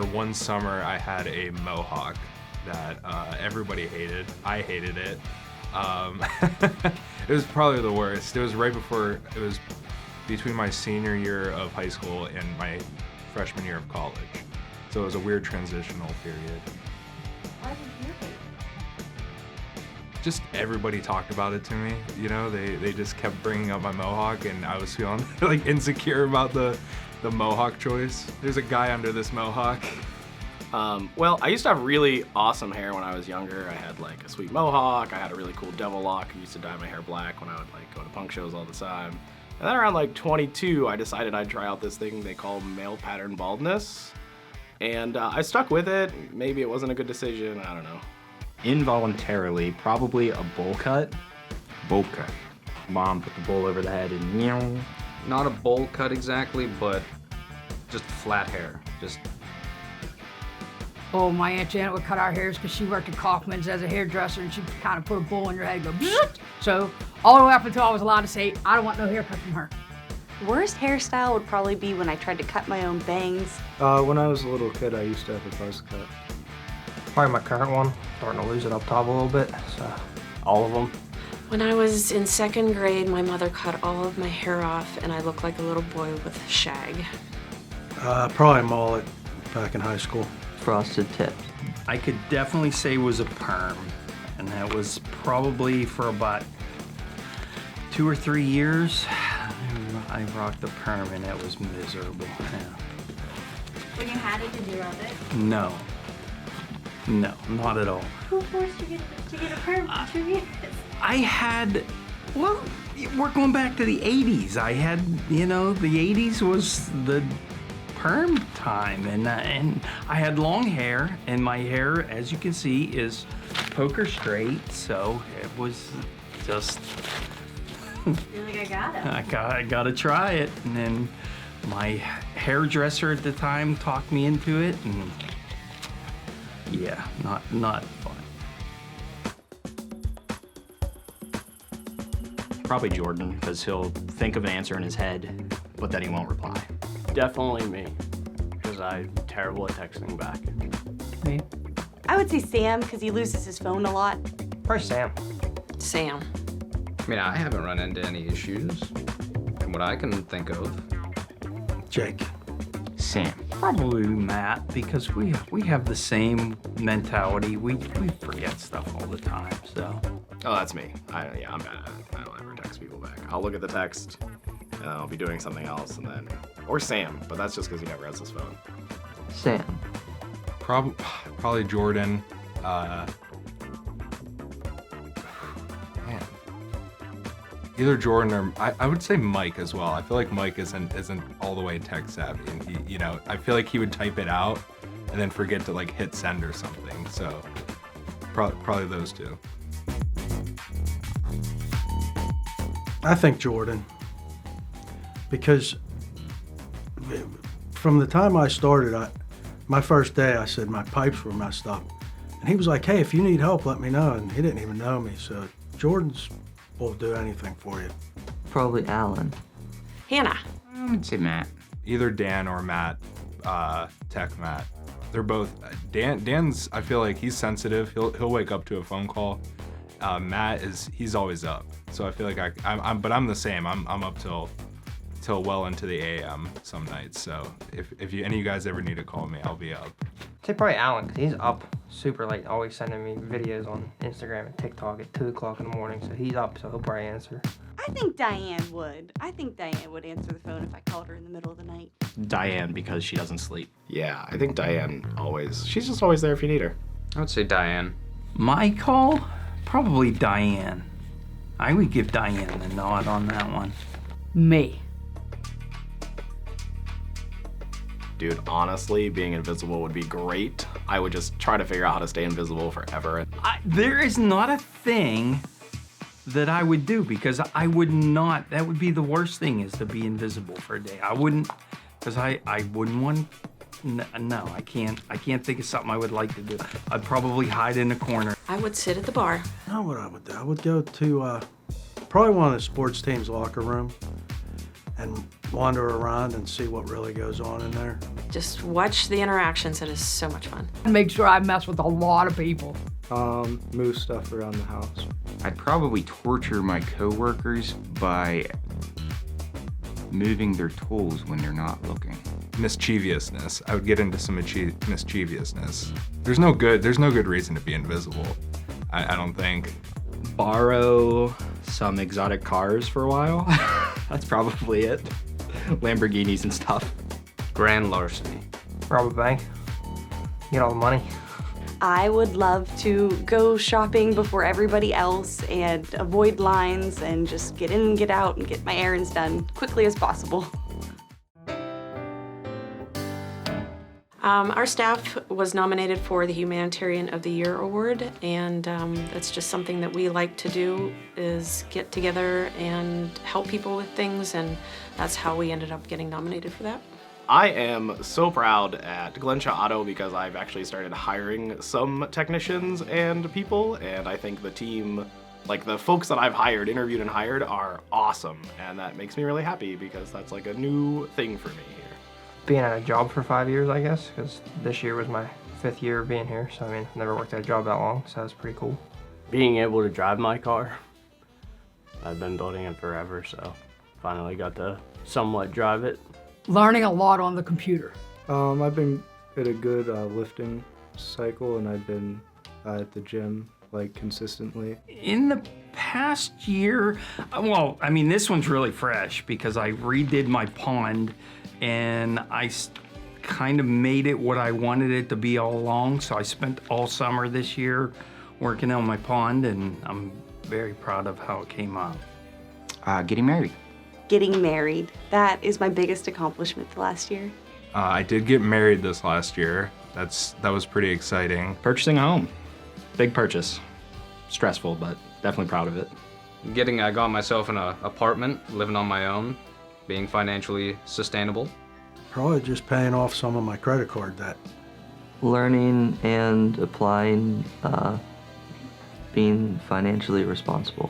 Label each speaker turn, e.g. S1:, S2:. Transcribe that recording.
S1: for one summer, I had a mohawk that everybody hated. I hated it. It was probably the worst. It was between my senior year of high school and my freshman year of college. So it was a weird transitional period.
S2: Why did you hate it?
S1: Just everybody talked about it to me. You know, they just kept bringing up my mohawk, and I was feeling like insecure about the mohawk choice. There's a guy under this mohawk.
S3: Well, I used to have really awesome hair when I was younger. I had like a sweet mohawk. I had a really cool devil lock. I used to dye my hair black when I would like go to punk shows all the time. And then around like 22, I decided I'd try out this thing they call male pattern baldness. And I stuck with it. Maybe it wasn't a good decision. I don't know.
S4: Involuntarily, probably a bowl cut.
S5: Bowl cut.
S4: Mom put the bowl over the head and meow.
S5: Not a bowl cut exactly, but just flat hair. Just
S6: Oh, my Aunt Janet would cut our hairs because she worked at Kaufman's as a hairdresser, and she'd kind of put a bowl in your head and go, Bzzzt! So all the way up until I was allowed to say, I don't want no haircut from her.
S2: Worst hairstyle would probably be when I tried to cut my own bangs.
S7: When I was a little kid, I used to have a buzz cut.
S8: Probably my current one. Starting to lose it up top a little bit, so all of them.
S9: When I was in 2nd grade, my mother cut all of my hair off, and I looked like a little boy with shag.
S7: Probably mullet back in high school.
S10: Frosted tips.
S11: I could definitely say was a perm, and that was probably for about 2 or 3 years. I rocked the perm, and it was miserable. Yeah.
S2: When you had it, did you love it?
S11: No, not at all.
S2: Who forced you to get a perm for 2 years?
S11: I had, well, we're going back to the 80s. I had, the 80s was the perm time, and I had long hair, and my hair, as you can see, is poker straight, so it was just...
S2: I feel like I got it.
S11: I gotta try it, and then my hairdresser at the time talked me into it, and yeah, not fun.
S4: Probably Jordan, because he'll think of an answer in his head, but then he won't reply.
S3: Definitely me, because I'm terrible at texting back.
S10: Me?
S2: I would say Sam, because he loses his phone a lot.
S8: Probably Sam.
S9: Sam.
S5: I mean, I haven't run into any issues from what I can think of.
S7: Jake.
S4: Sam.
S11: Probably Matt, because we have the same mentality. We forget stuff all the time, so.
S3: Oh, that's me. I'm bad at it. I don't ever text people back. I'll look at the text, and I'll be doing something else, and then... Or Sam, but that's just because he never has his phone.
S10: Sam.
S1: Probably Jordan. Man. Either Jordan or I would say Mike as well. I feel like Mike isn't all the way tech savvy, and he, I feel like he would type it out and then forget to like hit send or something. So probably those two.
S7: I think Jordan, because from the time I started, my first day, I said my pipes were messed up. And he was like, hey, if you need help, let me know. And he didn't even know me. So Jordan's will do anything for you.
S10: Probably Alan.
S9: Hannah.
S5: I would say Matt.
S1: Either Dan or Matt, Tech Matt. They're both, Dan's, I feel like he's sensitive. He'll wake up to a phone call. Matt he's always up. So I feel like I'm the same. I'm up till well into the AM some nights. So if any of you guys ever need to call me, I'll be up.
S8: I'd say probably Alan, because he's up super late, always sending me videos on Instagram and TikTok at 2 o'clock in the morning, so he's up, so he'll probably answer.
S2: I think Diane would. I think Diane would answer the phone if I called her in the middle of the night.
S4: Diane, because she doesn't sleep.
S3: Yeah, I think Diane she's just always there if you need her.
S5: I would say Diane.
S11: My call? Probably Diane. I would give Diane the nod on that one.
S6: Me.
S3: Dude, honestly, being invisible would be great. I would just try to figure out how to stay invisible forever.
S11: There is not a thing that I would do, because I would not, that would be the worst thing, is to be invisible for a day. I wouldn't, because I wouldn't want, no, I can't think of something I would like to do. I'd probably hide in a corner.
S9: I would sit at the bar.
S7: You know what I would do? I would go to probably one of the sports team's locker room and wander around and see what really goes on in there.
S9: Just watch the interactions. It is so much fun.
S6: Make sure I mess with a lot of people.
S12: Move stuff around the house.
S13: I'd probably torture my coworkers by moving their tools when they're not looking.
S1: Mischievousness. I would get into some mischievousness. There's no good reason to be invisible. I don't think.
S4: Borrow some exotic cars for a while. That's probably it. Lamborghinis and stuff.
S5: Grand larceny.
S8: Rob a bank. Get all the money.
S2: I would love to go shopping before everybody else and avoid lines and just get in and get out and get my errands done quickly as possible.
S9: Our staff was nominated for the Humanitarian of the Year award, and that's just something that we like to do, is get together and help people with things, and that's how we ended up getting nominated for that.
S3: I am so proud at Glenshaw Auto because I've actually started hiring some technicians and people, and I think the team, like the folks that I've hired, interviewed and hired, are awesome, and that makes me really happy because that's like a new thing for me here.
S8: Being at a job for 5 years, I guess, because this year was my 5th year of being here, so I mean, never worked at a job that long, so that's pretty cool.
S12: Being able to drive my car. I've been building it forever, so finally got to somewhat drive it.
S6: Learning a lot on the computer.
S12: I've been at a good lifting cycle, and I've been at the gym like consistently.
S11: In the past year, well, I mean, this one's really fresh because I redid my pond and I kind of made it what I wanted it to be all along. So I spent all summer this year working on my pond, and I'm very proud of how it came out.
S13: Getting married.
S2: Getting married. That is my biggest accomplishment the last year.
S1: I did get married this last year. That was pretty exciting.
S4: Purchasing a home. Big purchase. Stressful, but definitely proud of it.
S5: I got myself an apartment, living on my own, being financially sustainable.
S7: Probably just paying off some of my credit card debt.
S10: Learning and applying, being financially responsible.